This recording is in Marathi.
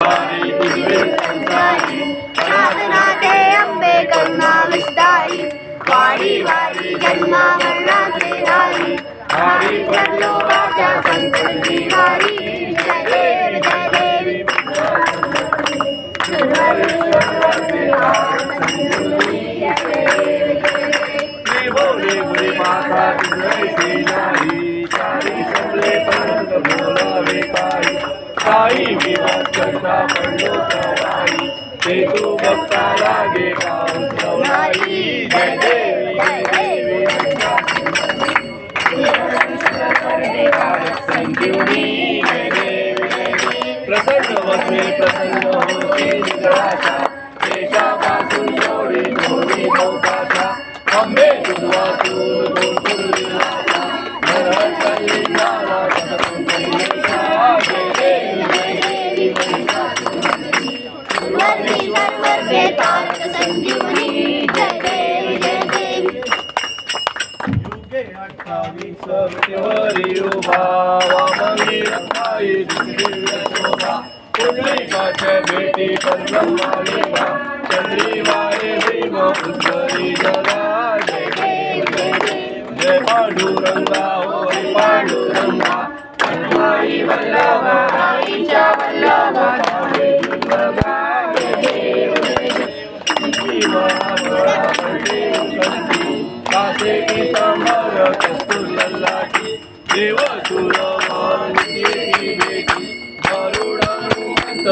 वारी तुझे संसारी नाथनाथे अंबे करुणा विस्तारी वारी वारी जन्मा मरणाचे राही वारी पडलो राजा संकल्पी वारी जय देवी बोले बोले माता तुझे नाही सारी सबले पंत बोलावे काही विवाद करता पडलो कवाई ते तू भक्ता लागे पावसाई जय देवी संजीवनी जय देवी प्रसन्न वसवे प्रसन्न होते निराशा देशापासून सोडी थोडी नौकाशा अंबे तुझवा तूर गोकुळ विलासा नरहर कल्याणा कथम जय देवी संजीवनी जय देवी युगे 28 सत्यवरी उभा वामनी रंगाई दिव्य शोभा पुंडलिकाच्या भेटी परब्रह्मालिका चंद्री वारे भीम पुष्करी जगा जय देव जय पांडुरंगा होय पांडुरंगा हनुमाई वल्लभा आईच्या वल्लभा रामे दुर्गा जय देव कासे की समर कस्तुरी देव सुर मानती बेटी गरुड हनुमंत